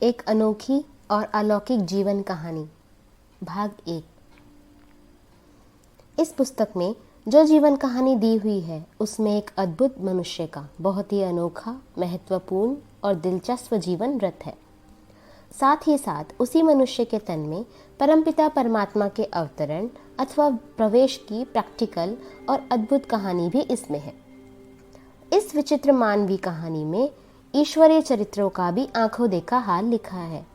एक अनोखी और अलौकिक जीवन कहानी भाग 1। इस पुस्तक में जो जीवन कहानी दी हुई है उसमें एक अद्भुत मनुष्य का बहुत ही अनोखा, महत्वपूर्ण और दिलचस्प जीवन व्रत है। साथ ही साथ उसी मनुष्य के तन में परमपिता परमात्मा के अवतरण अथवा प्रवेश की प्रैक्टिकल और अद्भुत कहानी भी इसमें है। इस विचित्र मानवीय कहानी में ईश्वरीय चरित्रों का भी आंखों देखा हाल लिखा है।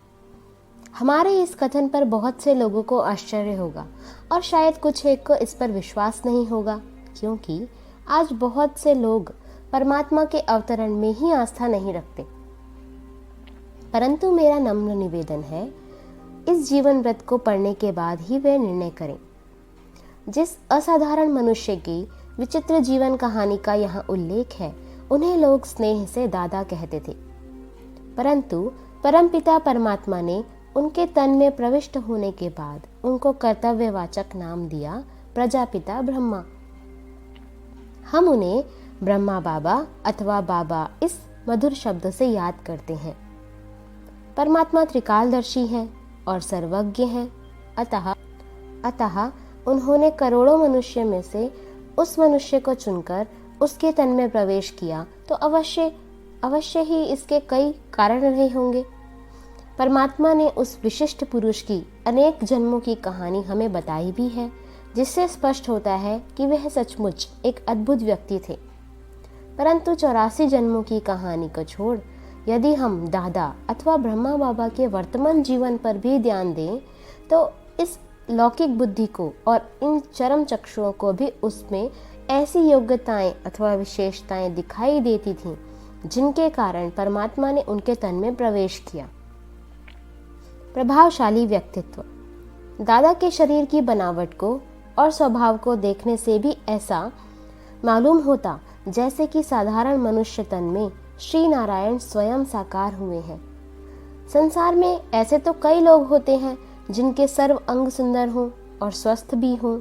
हमारे इस कथन पर बहुत से लोगों को आश्चर्य होगा और शायद कुछ एक को इस पर विश्वास नहीं होगा, क्योंकि आज बहुत से लोग परमात्मा के अवतरण में ही आस्था नहीं रखते। परंतु मेरा नम्र निवेदन है, इस जीवन व्रत को पढ़ने के बाद ही वे निर्णय करें। जिस असाधारण मनुष्य की विचित्र जीवन कहानी का यहाँ उल्लेख है, उन्हें लोग स्नेह से दादा कहते थे, परंतु परमपिता परमात्मा ने उनके तन में प्रविष्ट होने के बाद उनको कर्तव्यवाचक नाम दिया प्रजापिता ब्रह्मा। हम उन्हें ब्रह्मा बाबा अथवा बाबा इस मधुर शब्द से याद करते हैं। परमात्मा त्रिकालदर्शी हैं और सर्वज्ञ हैं, अतः उन्होंने करोड़ों मनुष्य में से उस मनुष्य को चुनकर उसके तन में प्रवेश किया, तो अवश्य ही इसके कई कारण रहे होंगे। परमात्मा ने उस विशिष्ट पुरुष की अनेक जन्मों की कहानी हमें बताई भी है, जिससे स्पष्ट होता है कि वह सचमुच एक अद्भुत व्यक्ति थे। परंतु 84 जन्मों की कहानी को छोड़ यदि हम दादा अथवा ब्रह्मा बाबा के वर्तमान जीवन पर भी ध्यान दें, तो इस लौकिक बुद्धि को और इन चरम चक्षुओं को भी उसमें ऐसी योग्यताएं अथवा विशेषताएं दिखाई देती थीं, जिनके कारण परमात्मा ने उनके तन में प्रवेश किया। प्रभावशाली व्यक्तित्व। दादा के शरीर की बनावट को और स्वभाव को देखने से भी ऐसा मालूम होता जैसे कि साधारण मनुष्य तन में श्री नारायण स्वयं साकार हुए हैं। संसार में ऐसे तो कई लोग होते हैं जिनके सर्व अंग सुंदर हों और स्वस्थ भी हों,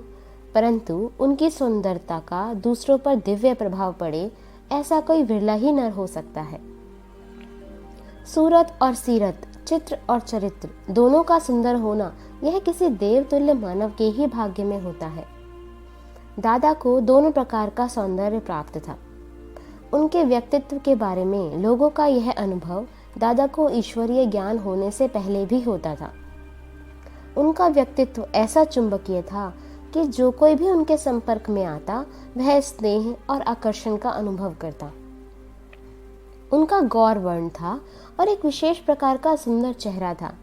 परंतु उनकी सुंदरता का दूसरों पर दिव्य प्रभाव पड़े, ऐसा कोई विरला ही नर हो सकता है। सूरत और सीरत, चित्र और चरित्र दोनों का सुंदर होना यह किसी देवतुल्य मानव के ही भाग्य में होता है। दादा को दोनों प्रकार का सौंदर्य प्राप्त था। उनके व्यक्तित्व के बारे में लोगों का यह अनुभव दादा को ईश्वरीय ज्ञान होने से पहले भी होता था। उनका व्यक्तित्व ऐसा चुंबकीय था कि जो कोई भी उनके संपर्क में आता वह स्नेह और आकर्षण का अनुभव करता। उनका गौर वर्ण था और एक विशेष प्रकार का सुंदर चेहरा था।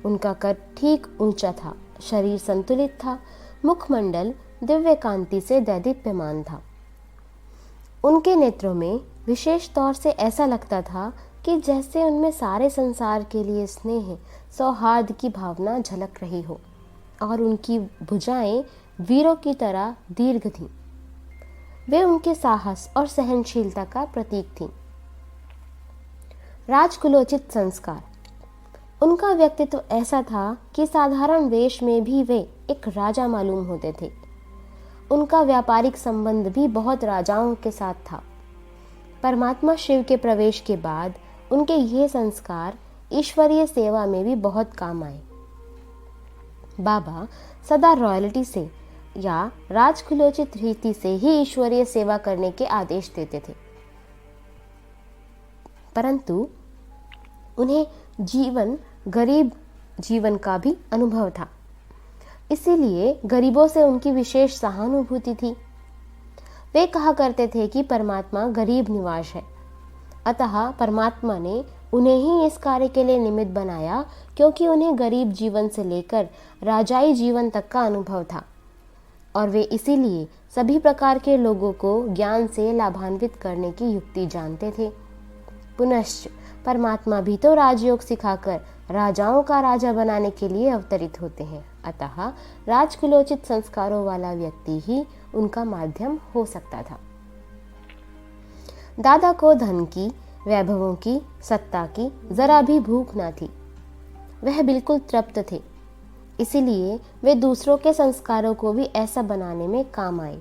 उनका कद ठीक ऊंचा था, शरीर संतुलित था, मुखमंडल दिव्य कांति से दैदीप्यमान था। उनके नेत्रों में विशेष तौर से ऐसा लगता था कि जैसे उनमें सारे संसार के लिए स्नेह सौहार्द की भावना झलक रही हो, और उनकी भुजाएं वीरों की तरह दीर्घ थीं। वे उनके साहस और सहनशीलता का प्रतीक थीं। राजकुलोचित संस्कार। उनका व्यक्तित्व ऐसा था कि साधारण वेश में भी वे एक राजा मालूम होते थे। उनका व्यापारिक संबंध भी बहुत राजाओं के साथ था। परमात्मा शिव के प्रवेश के बाद उनके ये संस्कार ईश्वरीय सेवा में भी बहुत काम आए। बाबा सदा रॉयल्टी से या राजकुलोचित रीति से ही ईश्वरीय सेवा करने के आदेश देते थे, परंतु उन्हें गरीब जीवन का भी अनुभव था, इसीलिए गरीबों से उनकी विशेष सहानुभूति थी। वे कहा करते थे कि परमात्मा गरीब निवास है, अतः परमात्मा ने उन्हें ही इस कार्य के लिए निमित्त बनाया, क्योंकि उन्हें गरीब जीवन से लेकर राजाई जीवन तक का अनुभव था, और वे इसीलिए सभी प्रकार के लोगों को ज्ञान से लाभान्वित करने की युक्ति जानते थे। पुनश्च परमात्मा भी तो राजयोग सिखाकर राजाओं का राजा बनाने के लिए अवतरित होते हैं, अतः राजकुलोचित संस्कारों वाला व्यक्ति ही उनका माध्यम हो सकता था। दादा को धन की, वैभवों की, सत्ता की जरा भी भूख न थी। वह बिल्कुल तृप्त थे, इसीलिए वे दूसरों के संस्कारों को भी ऐसा बनाने में काम आए।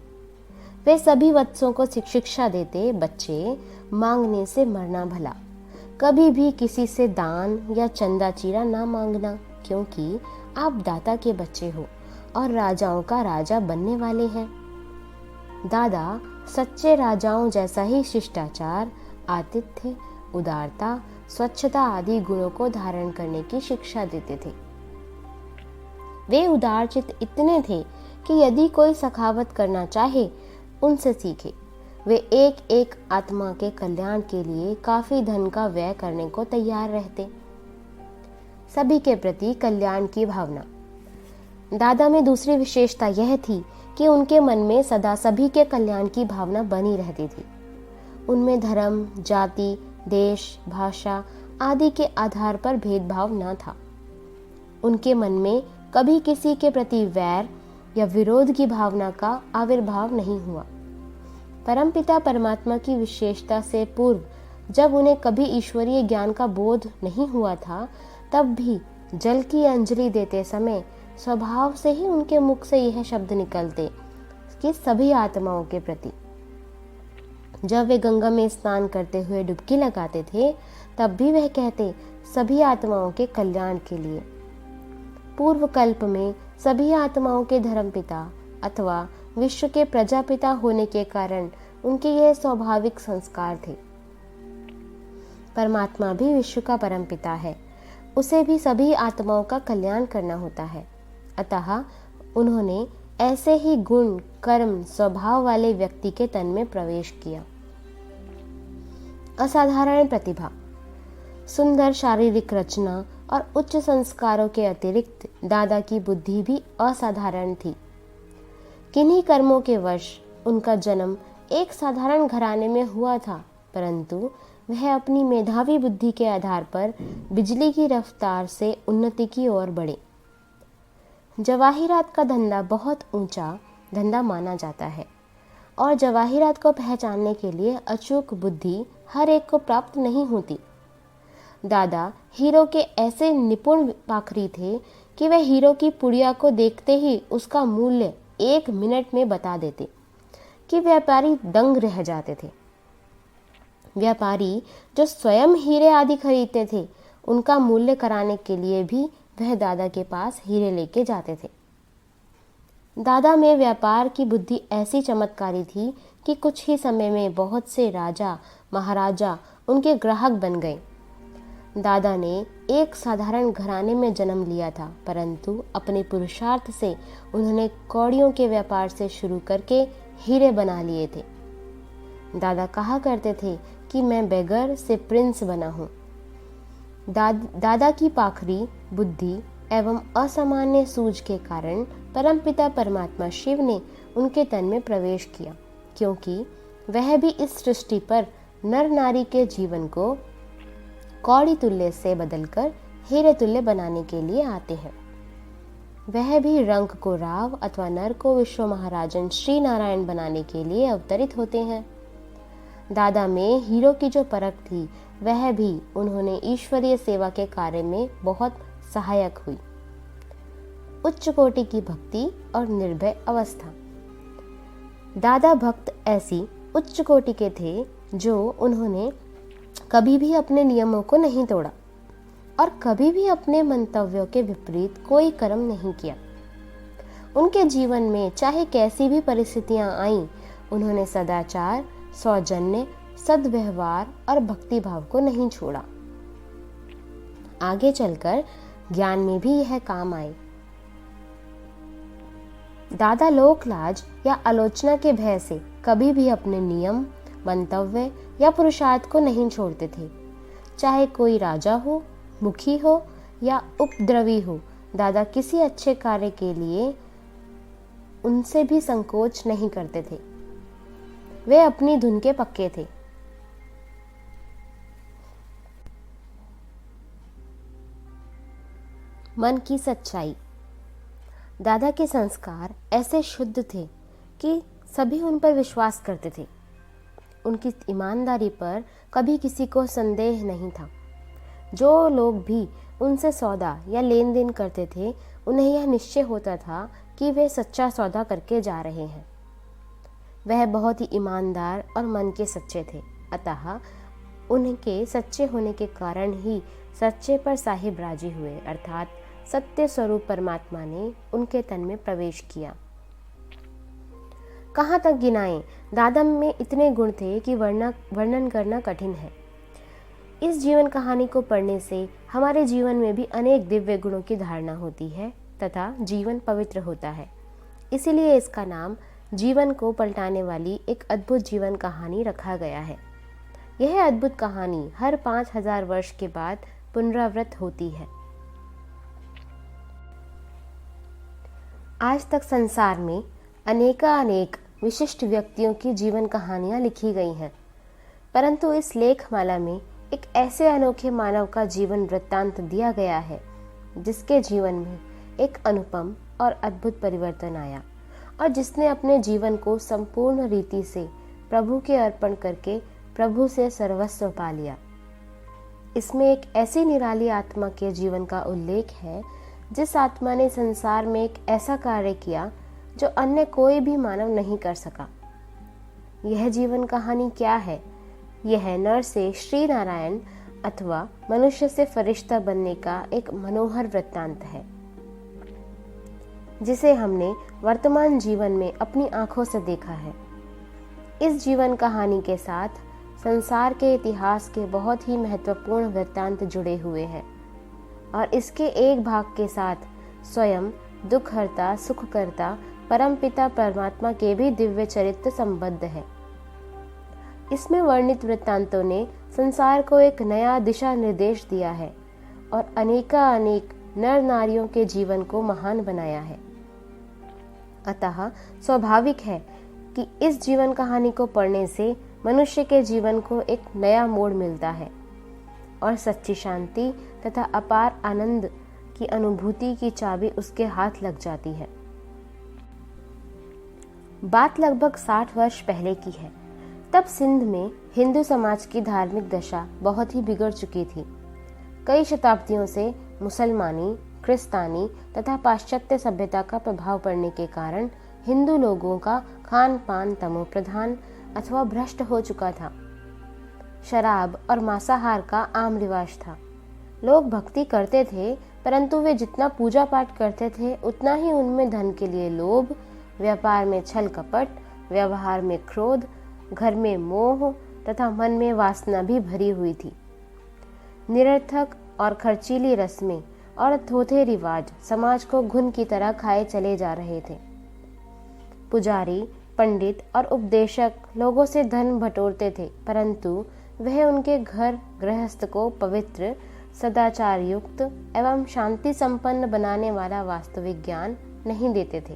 वे सभी वत्सों को शिक्षा देते, बच्चे मांगने से मरना भला, कभी भी किसी से दान या चंदा चीरा ना मांगना, क्योंकि आप दाता के बच्चे हो और राजाओं का राजा बनने वाले हैं। दादा सच्चे राजाओं जैसा ही शिष्टाचार, आतिथ्य, उदारता, स्वच्छता आदि गुणों को धारण करने की शिक्षा देते थे। वे उदारचित इतने थे कि यदि कोई सखावत करना चाहे उनसे सीखे। वे एक एक आत्मा के कल्याण के लिए काफी धन का व्यय करने को तैयार रहते। सभी के प्रति कल्याण की भावना। दादा में दूसरी विशेषता यह थी कि उनके मन में सदा सभी के कल्याण की भावना बनी रहती थी। उनमें धर्म, जाति, देश, भाषा आदि के आधार पर भेदभाव न था। उनके मन में कभी किसी के प्रति वैर या विरोध की भावना का आविर्भाव नहीं हुआ। परमपिता परमात्मा की विशेषता से पूर्व जब उन्हें कभी ईश्वरीय ज्ञान का बोध नहीं हुआ था, तब भी जल की अंजलि देते समय स्वभाव से ही उनके मुख से यह शब्द निकलते कि सभी आत्माओं के प्रति। जब वे गंगा में स्नान करते हुए डुबकी लगाते थे, तब भी वह कहते सभी आत्माओं के कल्याण के लिए। पूर्व कल्प में सभी आत्माओं के धर्मपिता अथवा विश्व के प्रजापिता होने के कारण उनके यह स्वाभाविक संस्कार थे। परमात्मा भी विश्व का परमपिता है, उसे भी सभी आत्माओं का कल्याण करना होता है। अतः उन्होंने ऐसे ही गुण, कर्म, स्वभाव वाले व्यक्ति के तन में प्रवेश किया। असाधारण प्रतिभा, सुंदर शारीरिक रचना और उच्च संस्कारों के अतिरिक्त दादा की बुद्धि भी असाधारण थी। किन्हीं कर्मों के वश उनका जन्म एक साधारण घराने में हुआ था, परंतु वह अपनी मेधावी बुद्धि के आधार पर बिजली की रफ्तार से उन्नति की ओर बढ़े। जवाहिरात का धंधा बहुत ऊंचा धंधा माना जाता है और जवाहिरात को पहचानने के लिए अचूक बुद्धि हर एक को प्राप्त नहीं होती। दादा हीरो के ऐसे निपुण पाखरी थे कि वह हीरो की पुड़िया को देखते ही उसका मूल्य 1 मिनट में बता देते कि व्यापारी दंग रह जाते थे। व्यापारी जो स्वयं हीरे आदि खरीदते थे, उनका मूल्य कराने के लिए भी वह दादा के पास हीरे लेके जाते थे। दादा में व्यापार की बुद्धि ऐसी चमत्कारी थी कि कुछ ही समय में बहुत से राजा महाराजा उनके ग्राहक बन गए। दादा ने एक साधारण घराने में जन्म लिया था, परंतु अपने पुरुषार्थ से उन्होंने कौड़ियों के व्यापार से शुरू करके हीरे बना लिए थे। दादा कहा करते थे कि मैं बेगर से प्रिंस बना हूँ। दादा की पाखरी बुद्धि एवं असामान्य सूझ के कारण परमपिता परमात्मा शिव ने उनके तन में प्रवेश किया, क्योंकि वह भी इस सृष्टि पर नर नारी के जीवन को कौड़ी तुल्य से बदलकर हीरे तुल्य बनाने के लिए आते हैं। वह भी रंग को राव अथवा नर को विश्व महाराजन श्री नारायण बनाने के लिए अवतरित होते हैं। दादा में हीरो की जो परख थी, वह भी उन्होंने ईश्वरीय सेवा के कार्य में बहुत सहायक हुई। उच्च कोटि की भक्ति और निर्भय अवस्था। दादा भक्त ऐसी उच्च कोटि के थे जो उन्होंने कभी भी अपने नियमों को नहीं तोड़ा और कभी भी अपने मंतव्यों के विपरीत कोई कर्म नहीं किया। उनके जीवन में चाहे कैसी भी परिस्थितियां आईं, उन्होंने सदाचार, सौजन्य, सद्व्यवहार और भक्ति भाव को नहीं छोड़ा। आगे चलकर ज्ञान में भी यह काम आए। दादा लोकलाज या आलोचना के भय से कभी भी अपने नियम, मंतव्य या पुरुषार्थ को नहीं छोड़ते थे। चाहे कोई राजा हो, मुखी हो या उपद्रवी हो, दादा किसी अच्छे कार्य के लिए उनसे भी संकोच नहीं करते थे। वे अपनी धुन के पक्के थे। मन की सच्चाई। दादा के संस्कार ऐसे शुद्ध थे कि सभी उन पर विश्वास करते थे। उनकी ईमानदारी पर कभी किसी को संदेह नहीं था। जो लोग भी उनसे सौदा या लेन देन करते थे, उन्हें यह निश्चय होता था कि वे सच्चा सौदा करके जा रहे हैं। वह बहुत ही ईमानदार और मन के सच्चे थे, अतः उनके सच्चे होने के कारण ही सच्चे पर साहिब राजी हुए, अर्थात सत्य स्वरूप परमात्मा ने उनके तन में प्रवेश किया। कहाँ तक गिनाएं, दादम में इतने गुण थे कि वर्णन करना कठिन है। इस जीवन कहानी को पढ़ने से हमारे जीवन में भी अनेक दिव्य गुणों की धारणा होती है तथा जीवन पवित्र होता है। इसीलिए इसका नाम जीवन को पलटाने वाली एक अद्भुत जीवन कहानी रखा गया है। यह अद्भुत कहानी हर 5000 वर्ष के बाद पुनरावृत्त होती है। आज तक संसार में अनेक विशिष्ट व्यक्तियों की जीवन कहानियां लिखी गई हैं, परंतु इस लेखमाला में एक ऐसे अनोखे मानव का जीवन वृत्तांत दिया गया है जिसके जीवन में एक अनुपम और अद्भुत परिवर्तन आया और जिसने अपने जीवन को संपूर्ण रीति से प्रभु के अर्पण करके प्रभु से सर्वस्व पा लिया। इसमें एक ऐसी निराली आत्मा के जीवन का उल्लेख है जिस आत्मा ने संसार में एक ऐसा कार्य किया जो अन्य कोई भी मानव नहीं कर सका। यह जीवन कहानी क्या है? यह नर से श्री नारायण अथवा मनुष्य से फरिश्ता बनने का एक मनोहर वृत्तांत है जिसे हमने वर्तमान जीवन में अपनी आंखों से देखा है। इस जीवन कहानी के साथ संसार के इतिहास के बहुत ही महत्वपूर्ण वृत्तांत जुड़े हुए हैं और इसके एक भाग के साथ स्वयं दुखहर्ता सुखकर्ता परमपिता परमात्मा के भी दिव्य चरित्र संबद्ध है। इसमें वर्णित वृत्तांतों ने संसार को एक नया दिशा निर्देश दिया है और अनेक नर नारियों के जीवन को महान बनाया है। अतः स्वाभाविक है कि इस जीवन कहानी को पढ़ने से मनुष्य के जीवन को एक नया मोड़ मिलता है और सच्ची शांति तथा अपार आनंद की अनुभूति की चाबी उसके हाथ लग जाती है। बात लगभग 60 वर्ष पहले की है। तब सिंध में हिंदू समाज की धार्मिक दशा बहुत ही बिगड़ चुकी थी। कई शताब्दियों से मुसलमानी, क्रिस्तानी तथा पाश्चात्य सभ्यता का प्रभाव पड़ने के कारण हिंदू लोगों का खान पान तमो प्रधान अथवा भ्रष्ट हो चुका था। शराब और मांसाहार का आम रिवाज था। लोग भक्ति करते थे, परंतु वे जितना पूजा पाठ करते थे उतना ही उनमें धन के लिए लोभ, व्यापार में छल कपट, व्यवहार में क्रोध, घर में मोह तथा मन में वासना भी भरी हुई थी। निरर्थक और खर्चीली रस्में और थोथे रिवाज समाज को घुन की तरह खाए चले जा रहे थे। पुजारी, पंडित और उपदेशक लोगों से धन बटोरते थे, परंतु वह उनके घर गृहस्थ को पवित्र, सदाचार युक्त एवं शांति संपन्न बनाने वाला वास्तविक ज्ञान नहीं देते थे,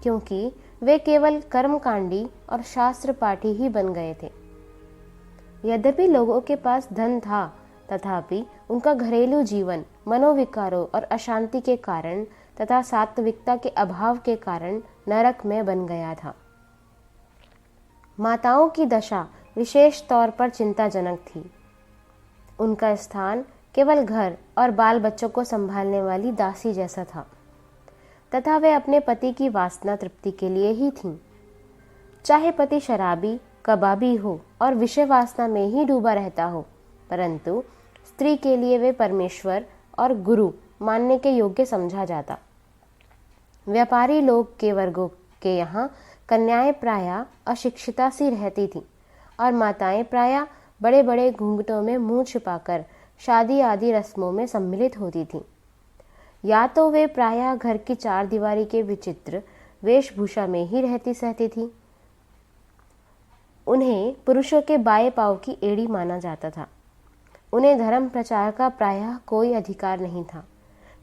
क्योंकि वे केवल कर्मकांडी और शास्त्र पाठी ही बन गए थे। यद्यपि लोगों के पास धन था, तथापि उनका घरेलू जीवन मनोविकारों और अशांति के कारण तथा सात्विकता के अभाव के कारण नरक में बन गया था। माताओं की दशा विशेष तौर पर चिंताजनक थी। उनका स्थान केवल घर और बाल बच्चों को संभालने वाली दासी जैसा था तथा वे अपने पति की वासना तृप्ति के लिए ही थीं। चाहे पति शराबी, कबाबी हो और विषय वासना में ही डूबा रहता हो, परंतु स्त्री के लिए वे परमेश्वर और गुरु मानने के योग्य समझा जाता। व्यापारी लोग के वर्गों के यहाँ कन्याएं प्रायः अशिक्षिता सी रहती थीं और माताएं प्रायः बड़े बड़े घूंघटों में मुंह छिपाकर शादी आदि रस्मों में सम्मिलित होती थीं। या तो वे प्रायः घर की चार दीवारी के विचित्र वेशभूषा में ही रहती सहती थीं। उन्हें पुरुषों के बाएं पांव की एड़ी माना जाता था। उन्हें धर्म प्रचार का प्रायः कोई अधिकार नहीं था,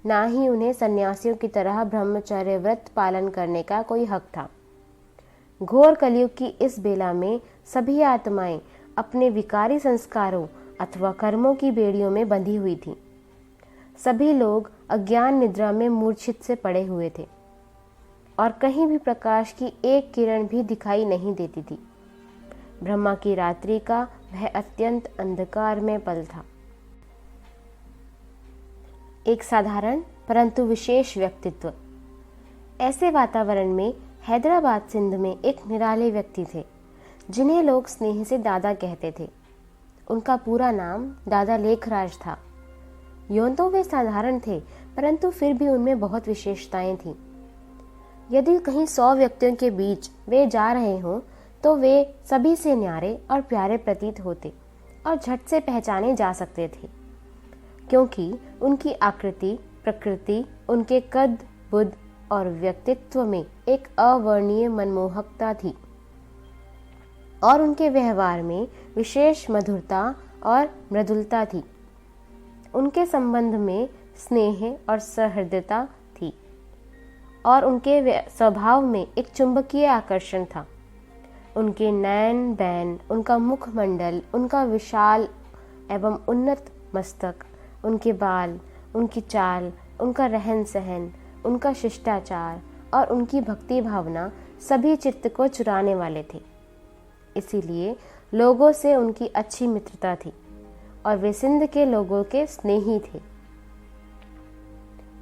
ना ही उन्हें सन्यासियों की तरह ब्रह्मचर्य व्रत पालन करने का कोई हक था। घोर कलयुग की इस बेला में सभी आत्माएं अपने विकारी संस्कारों अथवा कर्मों की बेड़ियों में बंधी हुई थीं। सभी लोग अज्ञान निद्रा में मूर्छित से पड़े हुए थे और कहीं भी प्रकाश की एक किरण भी दिखाई नहीं देती थी। ब्रह्मा की रात्रि का वह अत्यंत अंधकार में पल था। एक साधारण परंतु विशेष व्यक्तित्व। ऐसे वातावरण में हैदराबाद सिंध में एक निराले व्यक्ति थे जिन्हें लोग स्नेह से दादा कहते थे। उनका पूरा नाम दादा लेखराज था। यूं तो वे साधारण थे, परंतु फिर भी उनमें बहुत विशेषताएं थीं। यदि कहीं 100 व्यक्तियों के बीच वे जा रहे हों तो वे सभी से न्यारे और प्यारे प्रतीत होते और झट से पहचाने जा सकते थे, क्योंकि उनकी आकृति, प्रकृति, उनके कद, बुद्ध और व्यक्तित्व में एक अवर्णनीय मनमोहकता थी और उनके व्यवहार में विशेष मधुरता और मृदुलता थी। उनके संबंध में स्नेह और सहृदयता थी और उनके स्वभाव में एक चुंबकीय आकर्षण था। उनके नयन बैन, उनका मुखमंडल, उनका विशाल एवं उन्नत मस्तक, उनके बाल, उनकी चाल, उनका रहन सहन, उनका शिष्टाचार और उनकी भक्ति भावना सभी चित्त को चुराने वाले थे। इसीलिए लोगों से उनकी अच्छी मित्रता थी और वे सिंध के लोगों के स्नेही थे।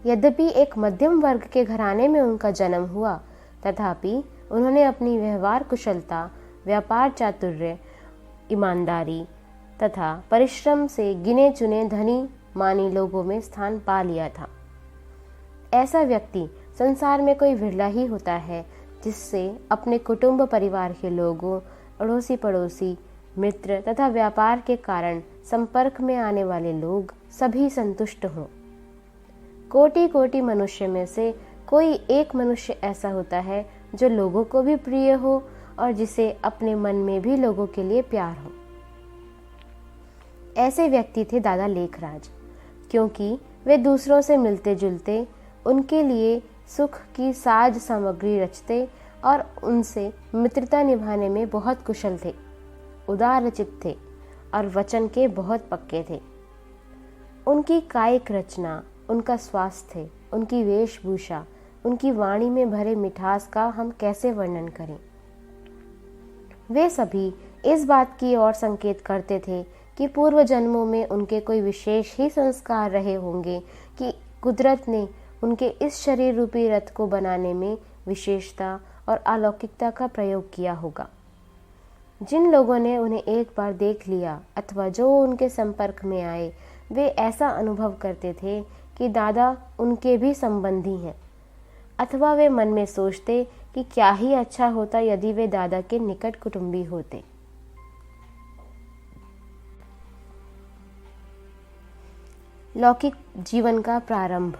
यद्यपि एक मध्यम वर्ग के घराने में उनका जन्म हुआ, तथापि उन्होंने अपनी व्यवहार कुशलता, व्यापार चातुर्य, ईमानदारी तथा परिश्रम से गिने चुने धनी मानी लोगों में स्थान पा लिया था। ऐसा व्यक्ति संसार में कोई विरला ही होता है जिससे अपने कुटुंब परिवार के लोगों, अड़ोसी पड़ोसी, मित्र तथा व्यापार के कारण संपर्क में आने वाले लोग सभी संतुष्ट हों। कोटि कोटि मनुष्य में से कोई एक मनुष्य ऐसा होता है जो लोगों को भी प्रिय हो और जिसे अपने मन में भी लोगों के लिए प्यार हो। ऐसे व्यक्ति थे दादा लेखराज, क्योंकि वे दूसरों से मिलते जुलते, उनके लिए सुख की साज सामग्री रचते और उनसे मित्रता निभाने में बहुत कुशल थे, उदारचित थे और वचन के बहुत पक्के थे। उनकी कायिक रचना, उनका स्वास्थ्य, उनकी वेशभूषा, उनकी वाणी में भरे मिठास का हम कैसे वर्णन करें। वे सभी इस बात की ओर संकेत करते थे कि पूर्व जन्मों में उनके कोई विशेष ही संस्कार रहे होंगे कि कुदरत ने उनके इस शरीर रूपी रथ को बनाने में विशेषता और अलौकिकता का प्रयोग किया होगा। जिन लोगों ने उन्हें एक बार देख लिया अथवा जो उनके संपर्क में आए, वे ऐसा अनुभव करते थे कि दादा उनके भी संबंधी हैं, अथवा वे मन में सोचते कि क्या ही अच्छा होता यदि वे दादा के निकट कुटुंबी होते। लौकिक जीवन का प्रारंभ।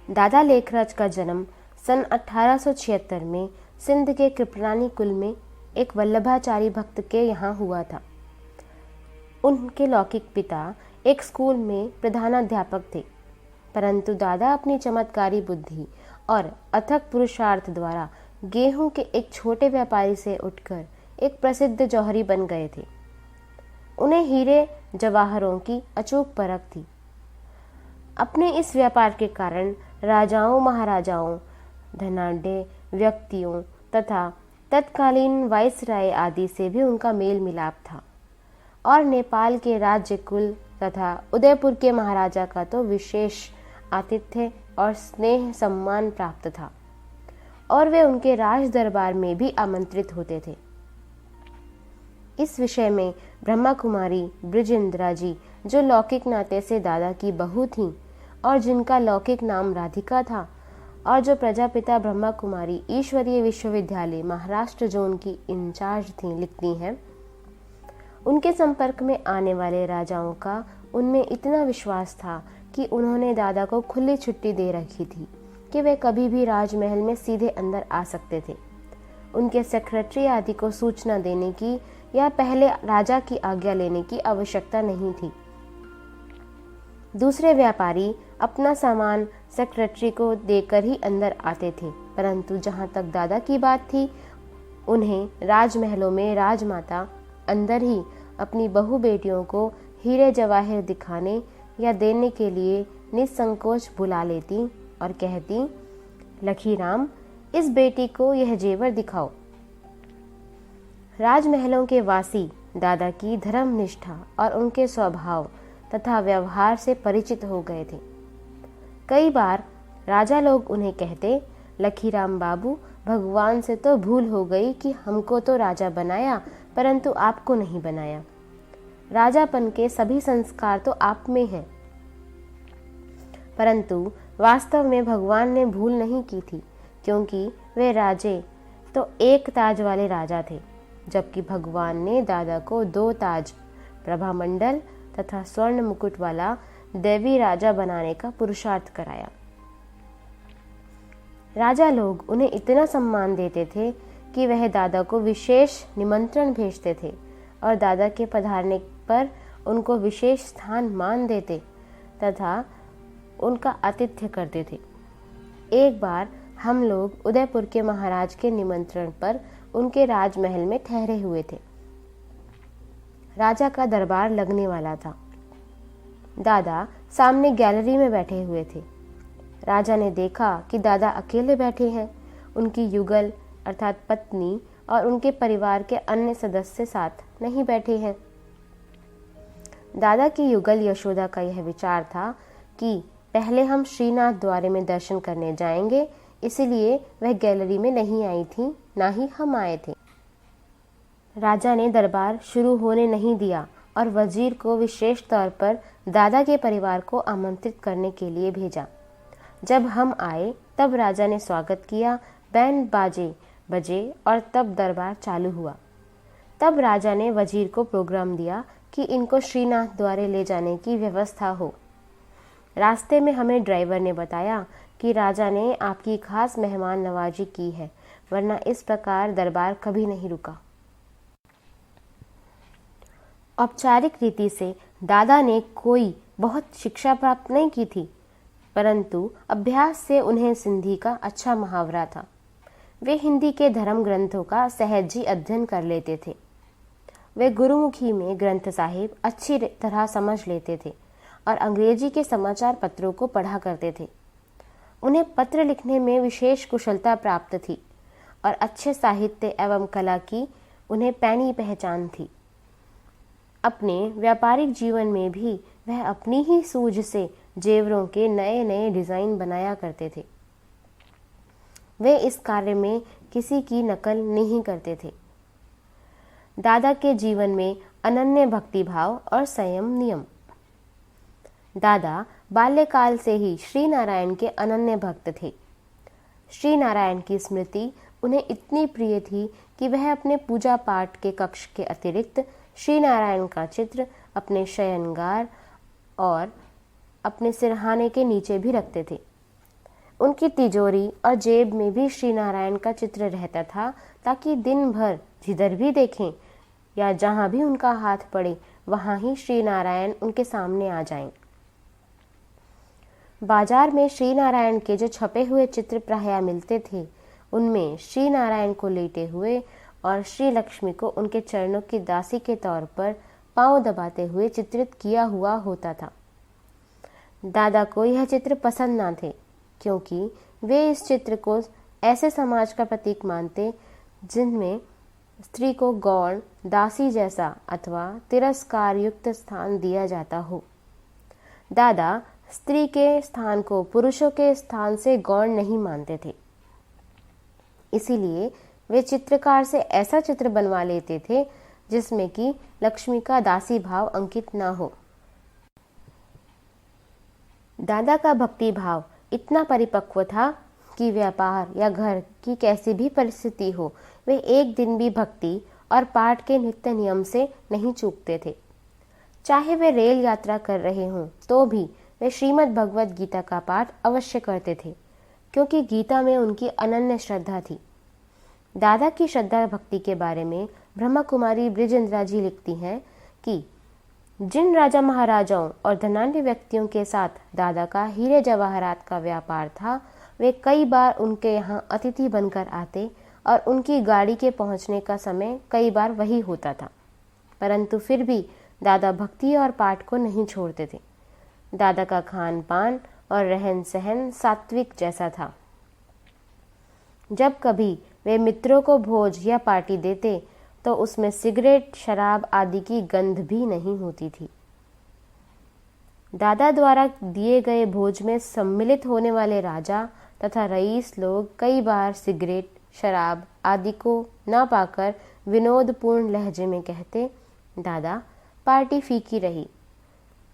दादा लेखराज का जन्म सन 1876 में सिंध के कृपलानी कुल में एक वल्लभाचारी भक्त के यहाँ हुआ था। उनके लौकिक पिता एक स्कूल में प्रधानाध्यापक थे, परंतु दादा अपनी चमत्कारी बुद्धि और अथक पुरुषार्थ द्वारा गेहूं के एक छोटे व्यापारी से उठकर एक प्रसिद्ध जौहरी बन गए थे। उन्हें हीरे जवाहरों की अचूक परख थी। अपने इस व्यापार के कारण राजाओं, महाराजाओं, धनाढ्य व्यक्तियों तथा तत्कालीन वाइसराय आदि से भी उनका मेल मिलाप था और नेपाल के राज्य कुल तथा उदयपुर के महाराजा का तो विशेष आतिथ्य और स्नेह सम्मान प्राप्त था और वे उनके राज दरबार में भी आमंत्रित होते थे। इस विषय में ब्रह्मा कुमारी बृजेंद्रा जी, जो लौकिक नाते से दादा की बहू थीं और जिनका लौकिक नाम राधिका था और जो प्रजापिता ब्रह्मा कुमारी ईश्वरीय विश्वविद्यालय महाराष्ट्र जोन की इंचार्ज थीं, लिखती हैं, उनके संपर्क में आने वाले राजाओं का उनमें इतना विश्वास था कि उन्होंने दादा को खुली छुट्टी दे रखी थी कि वे कभी भी राजमहल में सीधे अंदर आ सकते थे। उनके सेक्रेटरी आदि को सूचना देने की या पहले राजा की आज्ञा लेने की आवश्यकता नहीं थी। दूसरे व्यापारी अपना सामान सेक्रेटरी को देकर ही अंदर आते थे, परंतु जहाँ तक दादा की बात थी, उन्हें राजमहलों में राजमाता अंदर ही अपनी बहू बेटियों को हीरे जवाहर दिखाने या देने के लिए निसंकोच बुला लेती और कहती, लखीराम, इस बेटी को यह जेवर दिखाओ। राजमहलों के वासी दादा की धर्मनिष्ठा और उनके स्वभाव तथा व्यवहार से परिचित हो गए थे। कई बार राजा लोग उन्हें कहते, लखीराम बाबू, भगवान से तो भूल हो गई कि हमको तो राजा बनाया परंतु आपको नहीं बनाया। राजापन के सभी संस्कार तो आप में हैं। परंतु वास्तव में भगवान ने भूल नहीं की थी, क्योंकि वे राजे तो एक ताज वाले राजा थे, जबकि भगवान ने दादा को 2 ताज, प्रभामंडल तथा स्वर्ण मुकुट वाला देवी राजा बनाने का पुरुषार्थ कराया। राजा लोग उन्हें इतना सम्मान देते थे कि वह दादा को विशेष निमंत्रण भेजते थे और दादा के पधारने पर उनको विशेष स्थान मान देते तथा उनका आतिथ्य करते थे। एक बार हम लोग उदयपुर के महाराज के निमंत्रण पर उनके राजमहल में ठहरे हुए थे। राजा का दरबार लगने वाला था। दादा सामने गैलरी में बैठे हुए थे। राजा ने देखा कि दादा अकेले बैठे हैं। उनकी युगल अर्थात पत्नी और उनके परिवार के अन्य सदस्य साथ नहीं बैठे हैं। दादा की युगल यशोदा का यह विचार था कि पहले हम श्रीनाथ द्वारे में दर्शन करने जाएंगे, इसलिए वह गैलरी में नहीं आई थी, ना ही हम आए थे। राजा ने दरबार शुरू होने नहीं दिया और वजीर को विशेष तौर पर दादा के परिवार को आमंत्रित करने के लिए भेजा। जब हम आए तब राजा ने स्वागत किया, बैंड बाजे बजे और तब दरबार चालू हुआ। तब राजा ने वजीर को प्रोग्राम दिया कि इनको श्रीनाथ द्वारे ले जाने की व्यवस्था हो। रास्ते में हमें ड्राइवर ने बताया कि राजा ने आपकी खास मेहमान नवाजी की है, वरना इस प्रकार दरबार कभी नहीं रुका। औपचारिक रीति से दादा ने कोई बहुत शिक्षा प्राप्त नहीं की थी, परंतु अभ्यास से उन्हें सिंधी का अच्छा मुहावरा था। वे हिंदी के धर्म ग्रंथों का सहज ही अध्ययन कर लेते थे। वे गुरुमुखी में ग्रंथ साहिब अच्छी तरह समझ लेते थे और अंग्रेजी के समाचार पत्रों को पढ़ा करते थे। उन्हें पत्र लिखने में विशेष कुशलता प्राप्त थी और अच्छे साहित्य एवं कला की उन्हें पैनी पहचान थी। अपने व्यापारिक जीवन में भी वह अपनी ही सूझ से जेवरों के नए नए डिजाइन बनाया करते थे। वे इस कार्य में किसी की नकल नहीं करते थे। दादा के जीवन में अनन्य भक्ति भाव और संयम नियम। दादा बाल्यकाल से ही श्री नारायण के अनन्य भक्त थे। श्री नारायण की स्मृति उन्हें इतनी प्रिय थी कि वह अपने पूजा पाठ के कक्ष के अतिरिक्त श्री नारायण का चित्र अपने शयनगार और अपने सिरहाने के नीचे भी रखते थे। उनकी तिजोरी और जेब में भी श्री नारायण का चित्र रहता था, ताकि दिन भर जिधर भी देखें या जहां भी उनका हाथ पड़े वहां ही श्री नारायण उनके सामने आ जाएं। बाजार में श्री नारायण के जो छपे हुए चित्र प्रायः मिलते थे, उनमें श्री नारायण को लेटे हुए और श्री लक्ष्मी को उनके चरणों की दासी के तौर पर पांव दबाते हुए चित्रित किया हुआ होता था। दादा को यह चित्र पसंद न थे, क्योंकि वे इस चित्र को ऐसे समाज का प्रतीक मानते जिनमें स्त्री को गौण दासी जैसा अथवा तिरस्कार युक्त स्थान दिया जाता हो। दादा स्त्री के स्थान को पुरुषों के स्थान से गौण नहीं मानते थे। इसीलिए वे चित्रकार से ऐसा चित्र बनवा लेते थे जिसमें कि लक्ष्मी का दासी भाव अंकित न हो। दादा का भक्ति भाव इतना परिपक्व था कि व्यापार या घर की कैसी भी परिस्थिति हो, वे एक दिन भी भक्ति और पाठ के नित्य नियम से नहीं चूकते थे। चाहे वे रेल यात्रा कर रहे हों तो भी वे श्रीमद् भगवद गीता का पाठ अवश्य करते थे, क्योंकि गीता में उनकी अनन्य श्रद्धा थी। दादा की श्रद्धा भक्ति के बारे में ब्रह्मा कुमारी बृजेंद्रा जी लिखती हैं कि जिन राजा महाराजाओं और धनाढ्य व्यक्तियों के साथ दादा का हीरे जवाहरात का व्यापार था, वे कई बार उनके यहाँ अतिथि बनकर आते और उनकी गाड़ी के पहुँचने का समय कई बार वही होता था, परंतु फिर भी दादा भक्ति और पाठ को नहीं छोड़ते थे। दादा का खान पान और रहन सहन सात्विक जैसा था। जब कभी वे मित्रों को भोज या पार्टी देते तो उसमें सिगरेट, शराब आदि की गंध भी नहीं होती थी। दादा द्वारा दिए गए भोज में सम्मिलित होने वाले राजा तथा रईस लोग कई बार सिगरेट, शराब आदि को न पाकर विनोदपूर्ण लहजे में कहते, दादा पार्टी फीकी रही।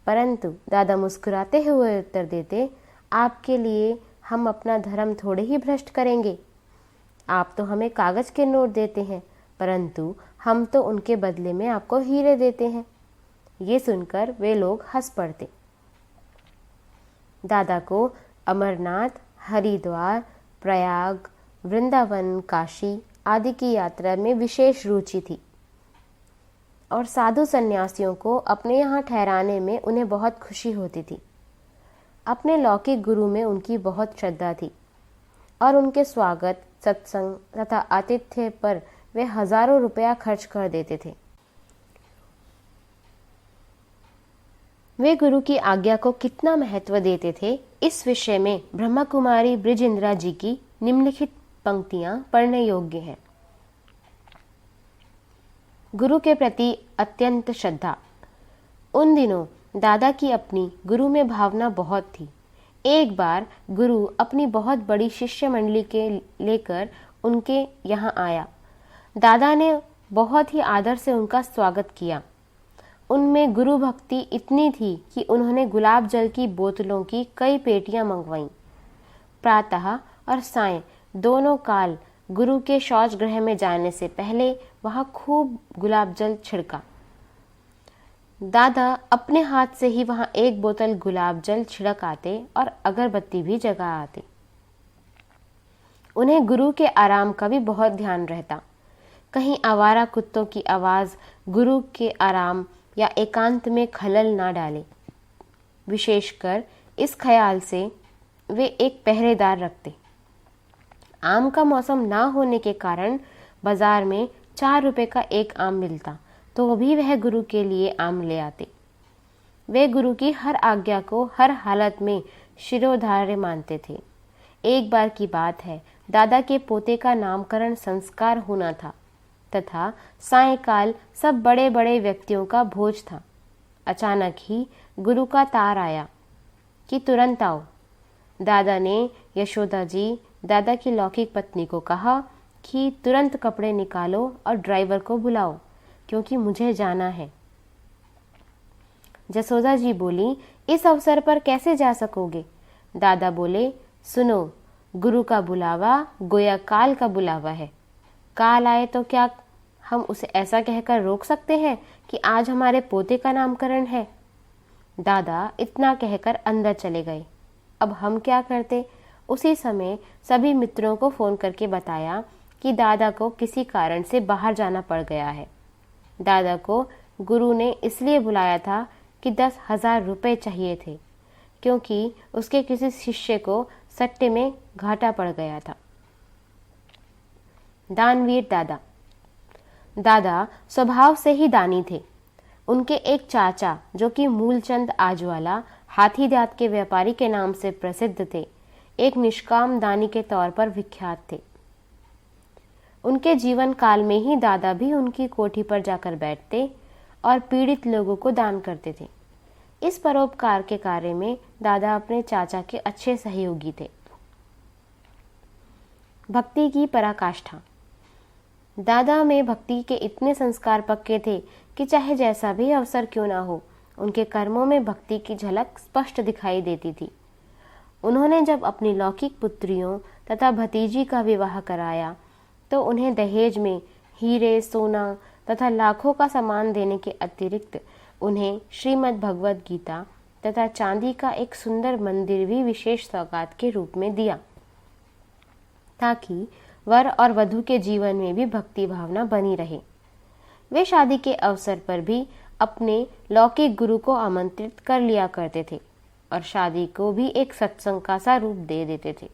परंतु दादा मुस्कुराते हुए उत्तर देते, आपके लिए हम अपना धर्म थोड़े ही भ्रष्ट करेंगे। आप तो हमें कागज के नोट देते हैं, परंतु हम तो उनके बदले में आपको हीरे देते हैं। ये सुनकर वे लोग हंस पड़ते। दादा को अमरनाथ, हरिद्वार, प्रयाग, वृंदावन, काशी आदि की यात्रा में विशेष रुचि थी और साधु सन्यासियों को अपने यहाँ ठहराने में उन्हें बहुत खुशी होती थी। अपने लौकिक गुरु में उनकी बहुत श्रद्धा थी और उनके स्वागत, सत्संग तथा आतिथ्य पर वे हजारों रुपया खर्च कर देते थे। वे गुरु की आज्ञा को कितना महत्व देते थे, इस विषय में ब्रह्मा कुमारी ब्रिजेंद्रा जी की निम्नलिखित पंक्तियां पढ़ने योग्य हैं। गुरु के प्रति अत्यंत श्रद्धा। उन दिनों दादा की अपनी गुरु में भावना बहुत थी। एक बार गुरु अपनी बहुत बड़ी शिष्य मंडली के लेकर उनके यहाँ आया। दादा ने बहुत ही आदर से उनका स्वागत किया। उनमें गुरु भक्ति इतनी थी कि उन्होंने गुलाब जल की बोतलों की कई पेटियां मंगवाईं। प्रातः और सायं दोनों काल गुरु के शौच गृह में जाने से पहले वहां खूब गुलाब जल छिड़का। दादा अपने हाथ से ही वहां एक बोतल गुलाब जल छिड़क आते और अगरबत्ती भी जगा आते। उन्हें गुरु के आराम का भी बहुत ध्यान रहता। कहीं आवारा कुत्तों की आवाज गुरु के आराम या एकांत में खलल ना डाले। विशेषकर इस ख्याल से वे एक पहरेदार रखते। आम का मौसम ना होने के कारण बाजार में 4 रुपए का एक आम मिलता, तो भी वह गुरु के लिए आम ले आते। वे गुरु की हर आज्ञा को हर हालत में शिरोधार्य मानते थे। एक बार की बात है, दादा के पोते का नामकरण संस्कार होना था तथा सायंकाल सब बड़े बड़े व्यक्तियों का भोज था। अचानक ही गुरु का तार आया कि तुरंत आओ। दादा ने यशोदा जी, दादा की लौकिक पत्नी को कहा कि तुरंत कपड़े निकालो और ड्राइवर को बुलाओ, क्योंकि मुझे जाना है। जसोदा जी बोली, इस अवसर पर कैसे जा सकोगे? दादा बोले, सुनो, गुरु का बुलावा गोया काल का बुलावा है। काल आए तो क्या हम उसे ऐसा कहकर रोक सकते हैं कि आज हमारे पोते का नामकरण है? दादा इतना कहकर अंदर चले गए। अब हम क्या करते? उसी समय सभी मित्रों को फोन करके बताया कि दादा को किसी कारण से बाहर जाना पड़ गया है। दादा को गुरु ने इसलिए बुलाया था कि 10,000 रुपये चाहिए थे, क्योंकि उसके किसी शिष्य को सट्टे में घाटा पड़ गया था। दानवीर दादा। दादा स्वभाव से ही दानी थे। उनके एक चाचा, जो कि मूलचंद आजवाला हाथी दांत के व्यापारी के नाम से प्रसिद्ध थे, एक निष्काम दानी के तौर पर विख्यात थे। उनके जीवन काल में ही दादा भी उनकी कोठी पर जाकर बैठते और पीड़ित लोगों को दान करते थे। इस परोपकार के कार्य में दादा अपने चाचा के अच्छे सहयोगी थे। भक्ति की पराकाष्ठा। दादा में भक्ति के इतने संस्कार पक्के थे कि चाहे जैसा भी अवसर क्यों ना हो, उनके कर्मों में भक्ति की झलक स्पष्ट दिखाई देती थी। उन्होंने जब अपनी लौकिक पुत्रियों तथा भतीजी का विवाह कराया तो उन्हें दहेज में हीरे, सोना तथा लाखों का सामान देने के अतिरिक्त उन्हें श्रीमद् भगवद गीता तथा चांदी का एक सुंदर मंदिर भी विशेष सौगात के रूप में दिया, ताकि वर और वधू के जीवन में भी भक्ति भावना बनी रहे। वे शादी के अवसर पर भी अपने लौकिक गुरु को आमंत्रित कर लिया करते थे और शादी को भी एक सत्संग का सा रूप दे देते थे,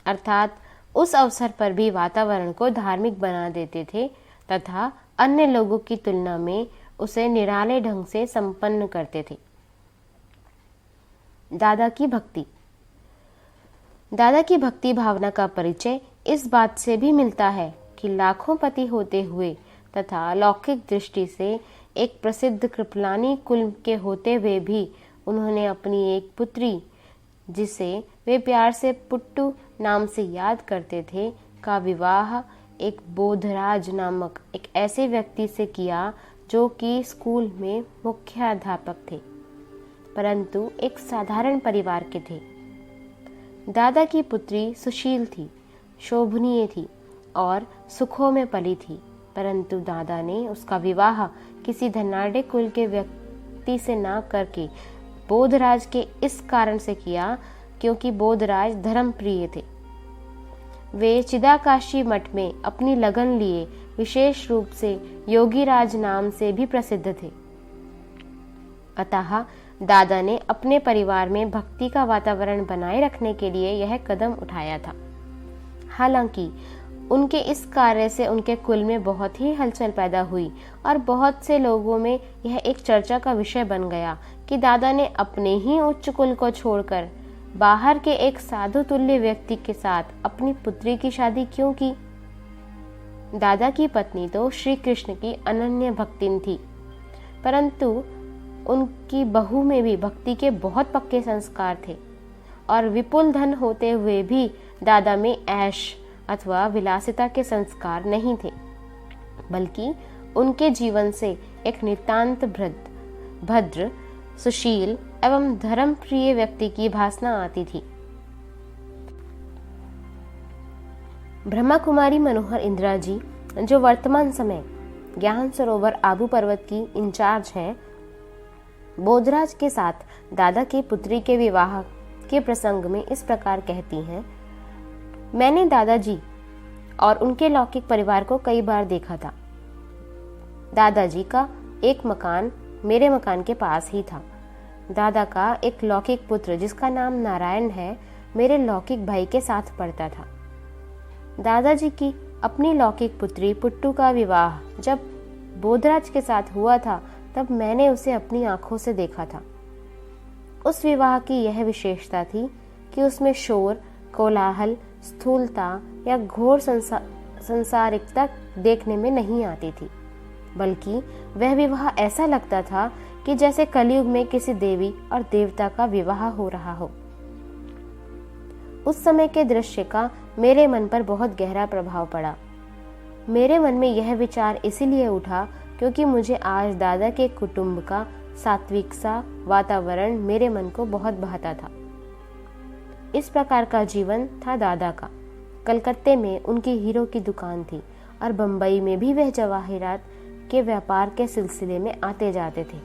अर्थात उस अवसर पर भी वातावरण को धार्मिक बना देते थे तथा अन्य लोगों की तुलना में उसे निराले ढंग से संपन्न करते थे। दादा की भक्ति। दादा की भक्ति भावना का परिचय इस बात से भी मिलता है कि लाखों पति होते हुए तथा लौकिक दृष्टि से एक प्रसिद्ध कृपलानी कुल के होते हुए भी उन्होंने अपनी एक पुत्री, जिसे वे प्यार से पुट्टू नाम से याद करते थे, का विवाह एक बोधराज नामक एक ऐसे व्यक्ति से किया जो कि स्कूल में मुख्याध्यापक थे, परंतु एक साधारण परिवार के थे। दादा की पुत्री सुशील थी, शोभनीय थी और सुखों में पली थी, परंतु दादा ने उसका विवाह किसी धनाढ़ कुल के व्यक्ति से ना करके बोधराज के इस कारण से किया क्योंकि बोधराज धर्मप्रिय थे। वे चिदाकाशी मठ में अपनी लगन लिए विशेष रूप से योगीराज नाम से भी प्रसिद्ध थे। अतः दादा ने अपने परिवार में भक्ति का वातावरण बनाए रखने के लिए यह कदम उठाया था। हालांकि उनके इस कार्य से उनके कुल में बहुत ही हलचल पैदा हुई और बहुत से लोगों में यह एक चर्चा का विषय बन गया कि दादा ने अपने ही उच्च कुल को छोड़कर बाहर के एक साधु तुल्य व्यक्ति के साथ अपनी पुत्री की शादी क्यों की। दादा की पत्नी तो श्री कृष्ण की अनन्य भक्तिन थी, परंतु उनकी बहू में भी भक्ति के बहुत पक्के संस्कार थे और विपुल धन होते हुए भी दादा में ऐश अथवा विलासिता के संस्कार नहीं थे, बल्कि उनके जीवन से एक नितांत भद्र, सुशील एवं धर्मप्रिय व्यक्ति की भासना आती थी। ब्रह्मा कुमारी मनोहर इंदिरा जी, जो वर्तमान समय ज्ञान सरोवर आबू पर्वत की इंचार्ज हैं, बोधराज के साथ दादा की पुत्री के विवाह के प्रसंग में इस प्रकार कहती हैं, मैंने दादाजी और उनके लौकिक परिवार को कई बार देखा था। दादाजी का एक मकान मेरे मकान के पास ही था। दादा का एक लौकिक पुत्र जिसका नाम नारायण है, मेरे लौकिक भाई के साथ पढ़ता था। दादाजी की अपनी लौकिक पुत्री पुट्टू का विवाह जब बोधराज के साथ हुआ था, तब मैंने उसे अपनी आंखों से देखा था। उस विवाह की यह विशेषता थी कि उसमें शोर, कोलाहल, स्थूलता या घोर संसारिकता देखने में नहीं आती थी, बल्कि वह विवाह ऐसा लगता था कि जैसे कलयुग में किसी देवी और देवता का विवाह हो रहा हो। उस समय के दृश्य का मेरे मन पर बहुत गहरा प्रभाव पड़ा। मेरे मन में यह विचार इसीलिए उठा क्योंकि मुझे आज दादा के कुटुंब का सात्विक सा वातावरण मेरे मन को बहुत भाता था। इस प्रकार का जीवन था दादा का। कलकत्ते में उनकी हीरो की दुकान थी और बंबई में भी वह जवाहरात के व्यापार के सिलसिले में आते जाते थे।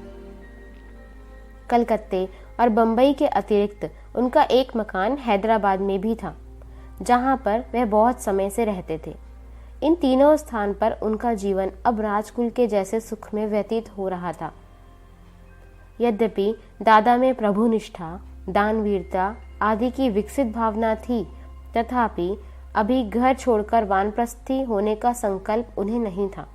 कलकत्ते और बंबई के अतिरिक्त उनका एक मकान हैदराबाद में भी था, जहां पर वह बहुत समय से रहते थे। इन तीनों स्थान पर उनका जीवन अब राजकुल के जैसे सुख में व्यतीत हो रहा था। यद्यपि दादा में प्रभुनिष्ठा, दानवीरता आदि की विकसित भावना थी, तथापि अभी घर छोड़कर वानप्रस्थी होने का संकल्प उन्हें नहीं था।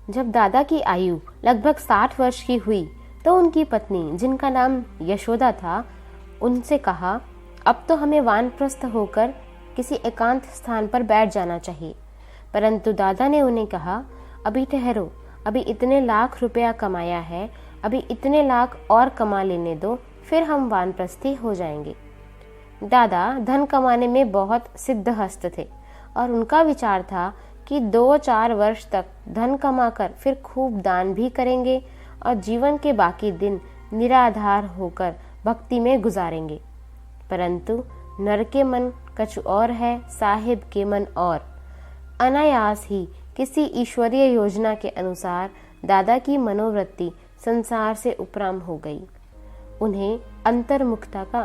जब दादा की आयु लगभग 60 वर्ष की हुई तो उनकी पत्नी, जिनका नाम यशोदा था, उनसे कहा, अब तो हमें वानप्रस्थ होकर किसी एकांत स्थान पर बैठ जाना चाहिए। परंतु दादा ने उन्हें कहा, अभी ठहरो, अभी इतने लाख रुपया कमाया है, अभी इतने लाख और कमा लेने दो, फिर हम वानप्रस्थी हो जाएंगे। दादा धन कमाने में बहुत सिद्धहस्त थे और उनका विचार था कि 2-4 वर्ष तक धन कमाकर फिर खूब दान भी करेंगे और जीवन के बाकी दिन निराधार होकर भक्ति में गुजारेंगे। परंतु नर के मन कछु और है, साहिब के मन और। अनायास ही किसी ईश्वरीय योजना के अनुसार दादा की मनोवृत्ति संसार से उपराम हो गई। उन्हें अंतर्मुखता का